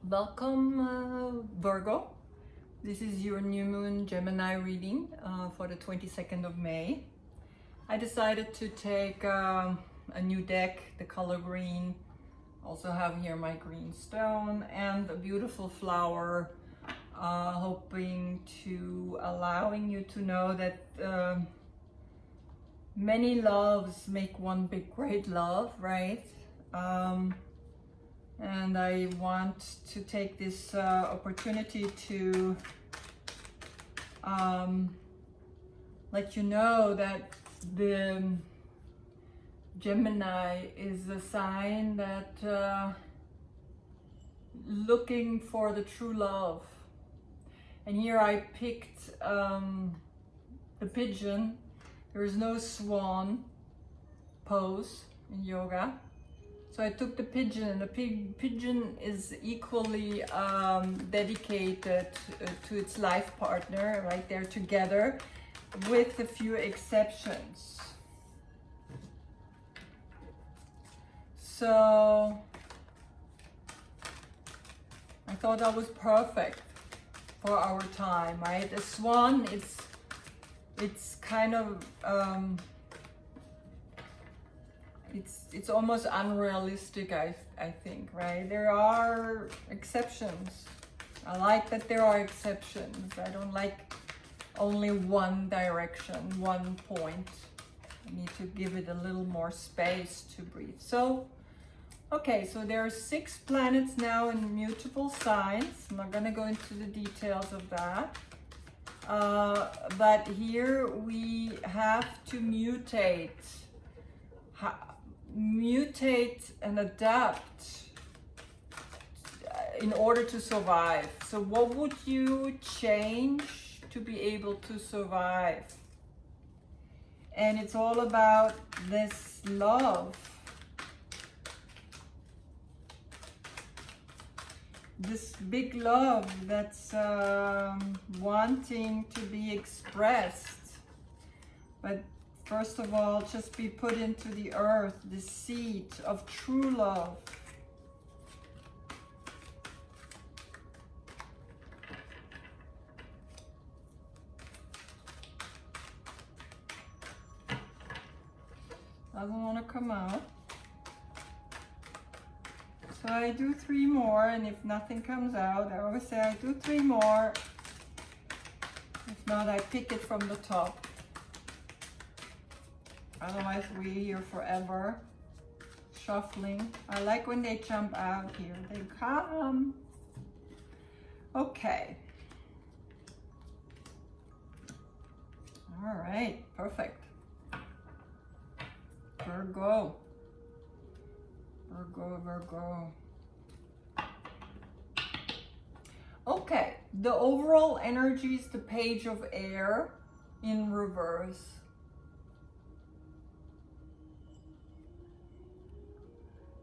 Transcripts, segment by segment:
Welcome, Virgo. This is your new moon Gemini reading for the 22nd of May. I decided to take a new deck, the color green. Also have here my green stone and a beautiful flower, hoping to allowing you to know that many loves make one big great love, right? And I want to take this opportunity to let you know that the Gemini is a sign that looking for the true love. And here I picked the pigeon. There is no swan pose in yoga. So I took the pigeon, and the pigeon is equally dedicated to its life partner, right? They're together with a few exceptions. So I thought that was perfect for our time, right? A swan, it's kind of it's almost unrealistic, I think, right? There are exceptions. I like that there are exceptions. I don't like only one direction, one point. I need to give it a little more space to breathe. So, okay, so there are 6 planets now in mutable signs. I'm not gonna go into the details of that. But here we have to mutate and adapt in order to survive. So what would you change to be able to survive? And it's all about this love. This big love that's wanting to be expressed. But first of all, just be put into the earth, the seed of true love. Doesn't want to come out. So I do 3 more, and if nothing comes out, I always say I do 3 more. If not, I pick it from the top. Otherwise, we're here forever, shuffling. I like when they jump out here. They come. Okay. All right, perfect. Virgo. Virgo, Virgo. Okay, the overall energy is the Page of Air in reverse.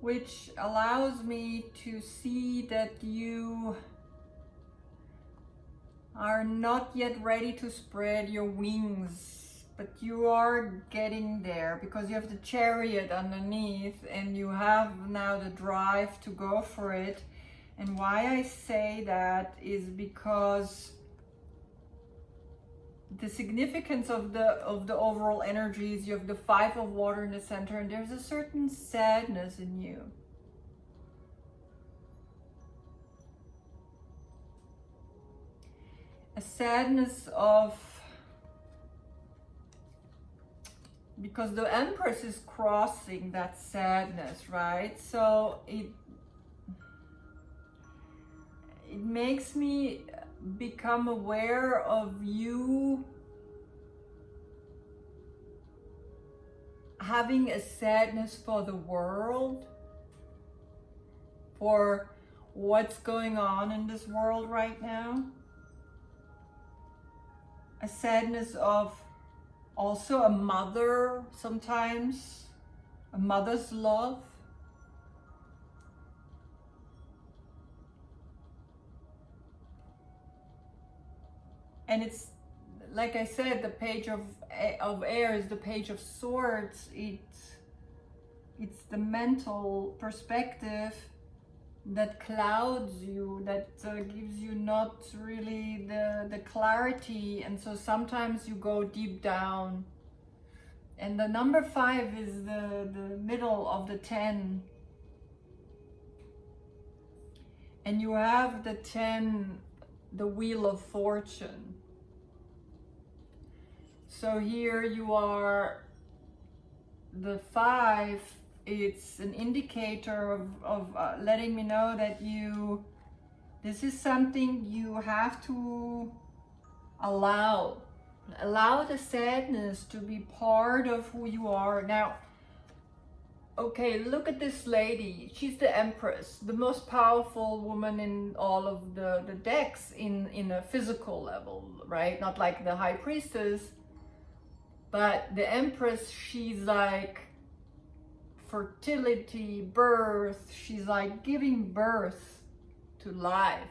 Which allows me to see that you are not yet ready to spread your wings, but you are getting there because you have the Chariot underneath and you have now the drive to go for it. And why I say that is because the significance of the overall energies, you have the 5 of water in the center, and there's a certain sadness in you. A sadness of, because the Empress is crossing that sadness, right? So it makes me become aware of you having a sadness for the world, for what's going on in this world right now. A sadness of also a mother, sometimes a mother's love. And it's, like I said, the Page of Air is the Page of Swords. It's the mental perspective that clouds you, that gives you not really the clarity, and so sometimes you go deep down. And the number 5 is the middle of the 10. And you have the 10, the Wheel of Fortune. So here you are, the 5, it's an indicator of letting me know that this is something you have to allow the sadness to be part of who you are. Now, okay, look at this lady. She's the Empress, the most powerful woman in all of the decks in a physical level, right? Not like the High Priestess, but the Empress, she's like fertility, birth. She's like giving birth to life.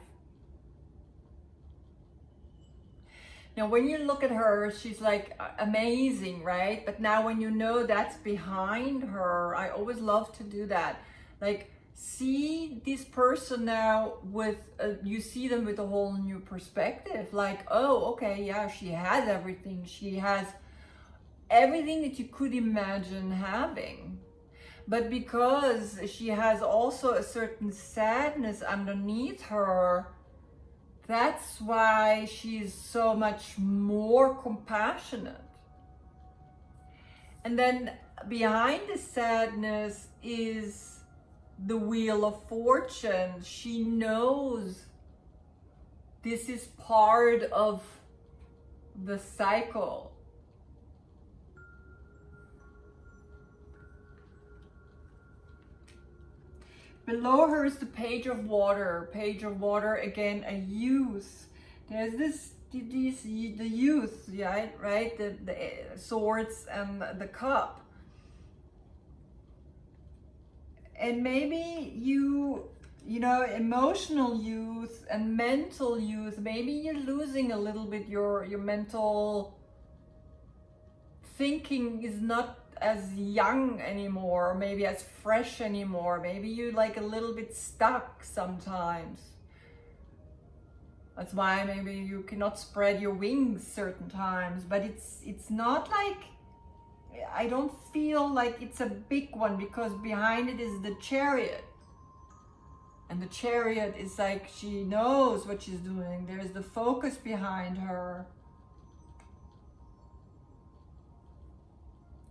Now, when you look at her, she's like amazing, right? But now when you know that's behind her, I always love to do that. Like, see this person now with, you see them with a whole new perspective. Like, oh, okay, yeah, she has everything. She has everything that you could imagine having. But because she has also a certain sadness underneath her, that's why she's so much more compassionate. And then behind the sadness is the Wheel of Fortune. She knows this is part of the cycle. Below her is the Page of Water. Page of Water, again, a youth. There's the youth, right? The swords and the cup. And maybe you know, emotional youth and mental youth, maybe you're losing a little bit your mental thinking is not as young anymore, or maybe as fresh anymore. Maybe you're like a little bit stuck sometimes. That's why maybe you cannot spread your wings certain times, but it's not like, I don't feel like it's a big one, because behind it is the Chariot. And the Chariot is like, she knows what she's doing. There's the focus behind her.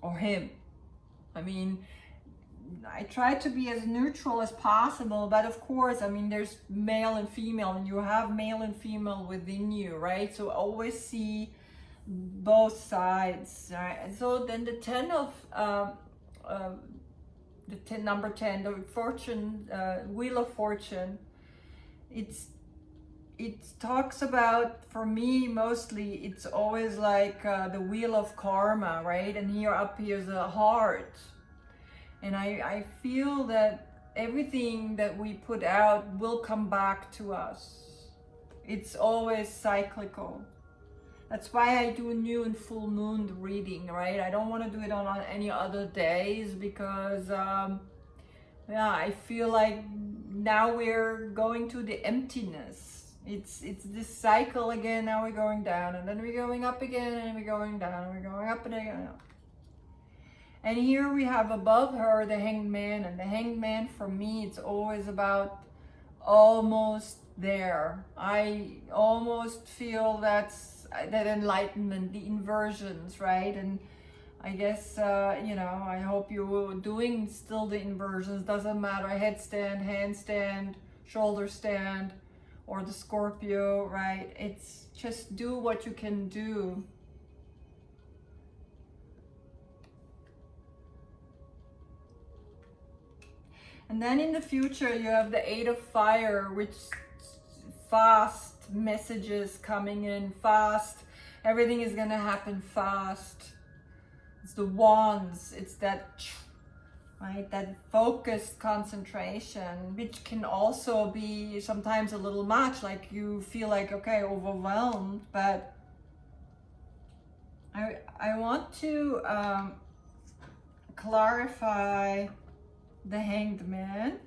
Or him. I mean, I try to be as neutral as possible, but of course, I mean, there's male and female, and you have male and female within you, right? So always see both sides, right? And so then the 10 of, number 10, the Fortune, Wheel of Fortune, it talks about, for me mostly, it's always like the wheel of karma, right? And here up here is a heart. And I feel that everything that we put out will come back to us. It's always cyclical. That's why I do new and full moon reading, right? I don't want to do it on any other days, because yeah, I feel like now we're going to the emptiness. It's this cycle again. Now we're going down, and then we're going up again, and we're going down, and we're going up and again. And here we have above her the Hanged Man, and the Hanged Man, for me, it's always about almost there. I almost feel that's that enlightenment, the inversions, right? And I guess, you know, I hope you're doing still the inversions. Doesn't matter, headstand, handstand, shoulder stand, or the Scorpio, right? It's just do what you can do. And then in the future, you have the 8 of Fire, which fast messages coming in, fast. Everything is gonna happen fast. It's the Wands. It's that, right, that focused concentration, which can also be sometimes a little much, like you feel like, okay, overwhelmed. But I want to clarify the Hanged Man.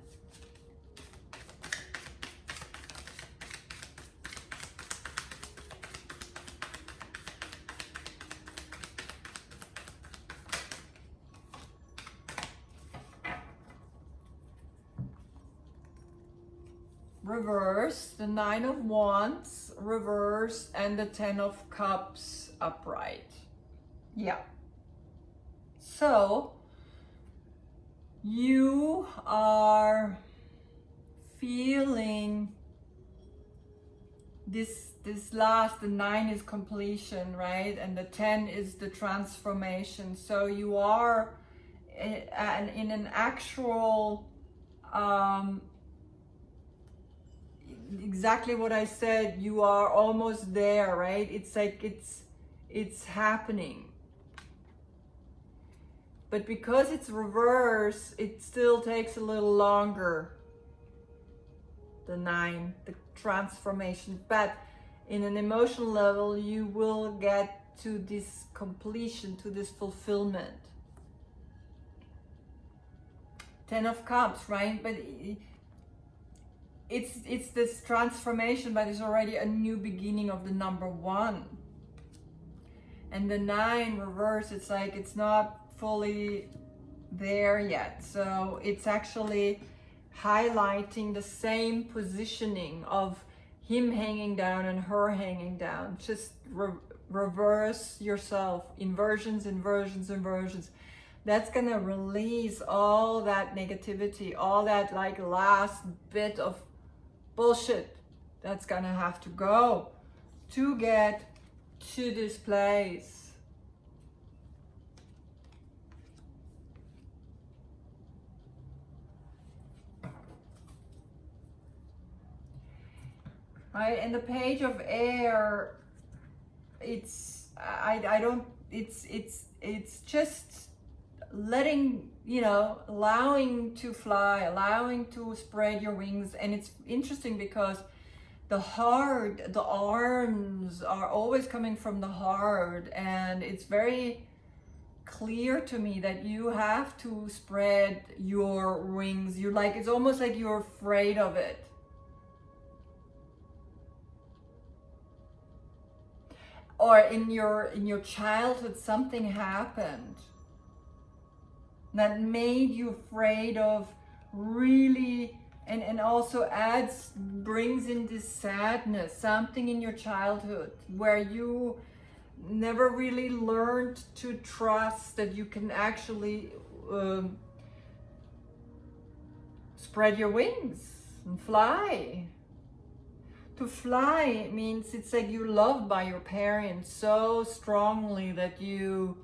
reverse, the 9 of Wands reverse, and the 10 of Cups upright. Yeah. So you are feeling this last, the 9 is completion, right? And the 10 is the transformation. So you are in an actual, exactly what I said, you are almost there, right? It's like it's happening. But because it's reverse, it still takes a little longer. The 9, the transformation. But in an emotional level, you will get to this completion, to this fulfillment. 10 of Cups, right? But it's this transformation, but it's already a new beginning of the number 1. And the 9 reverse, it's like it's not fully there yet. So it's actually highlighting the same positioning of him hanging down and her hanging down. Just reverse yourself. Inversions, inversions, inversions. That's gonna release all that negativity, all that like last bit of bullshit that's gonna have to go to get to this place. Right, and the Page of Air, it's just letting, you know, allowing to fly, allowing to spread your wings. And it's interesting because the heart, the arms are always coming from the heart, and it's very clear to me that you have to spread your wings. You're like, it's almost like you're afraid of it. Or in your childhood, something happened that made you afraid of really, and also brings in this sadness, something in your childhood where you never really learned to trust that you can actually spread your wings and fly. To fly means it's like you're loved by your parents so strongly that you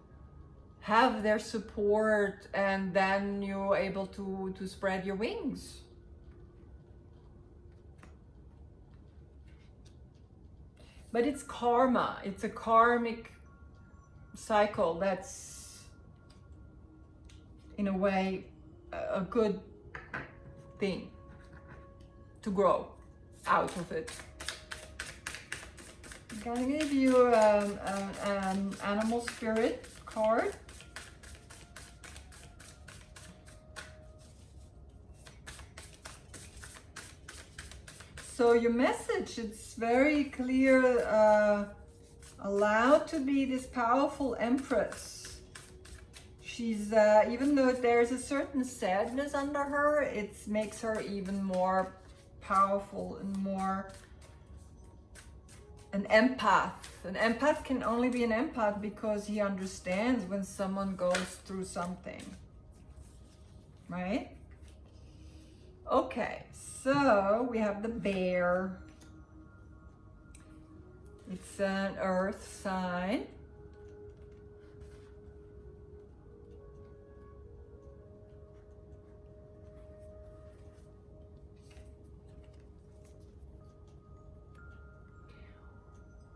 have their support, and then you're able to spread your wings. But it's karma. It's a karmic cycle that's, in a way, a good thing to grow out of it. I'm gonna give you an animal spirit card. So your message, it's very clear, allowed to be this powerful Empress. She's, even though there's a certain sadness under her, it makes her even more powerful and more an empath. An empath can only be an empath because he understands when someone goes through something, right? Okay, so we have the bear. It's an earth sign.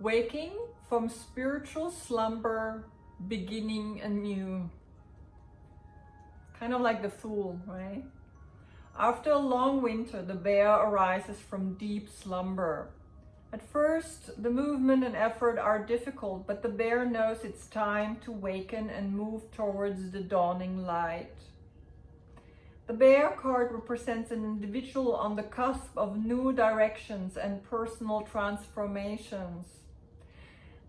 Waking from spiritual slumber, beginning anew. Kind of like the Fool, right? After a long winter, the bear arises from deep slumber. At first, the movement and effort are difficult, but the bear knows it's time to waken and move towards the dawning light. The bear card represents an individual on the cusp of new directions and personal transformations.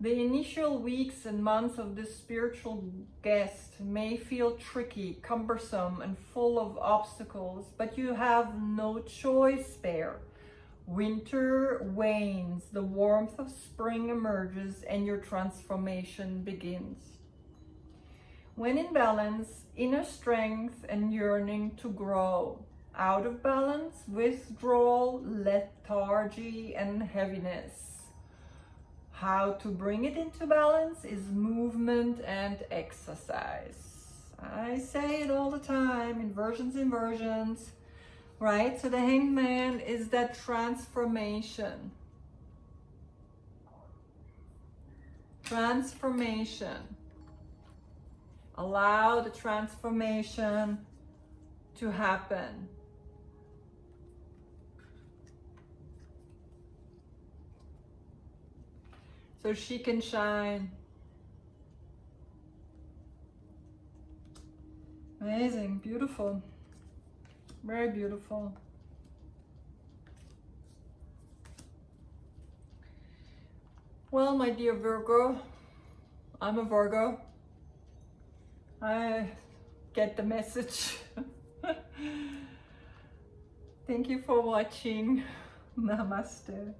The initial weeks and months of this spiritual guest may feel tricky, cumbersome, and full of obstacles, but you have no choice, bear. Winter wanes, the warmth of spring emerges, and your transformation begins. When in balance, inner strength and yearning to grow. Out of balance, withdrawal, lethargy, and heaviness. How to bring it into balance is movement and exercise. I say it all the time, inversions, right? So the Hanged Man is that transformation. Transformation. Allow the transformation to happen. So she can shine. Amazing, beautiful, very beautiful. Well, my dear Virgo, I'm a Virgo. I get the message. Thank you for watching. Namaste.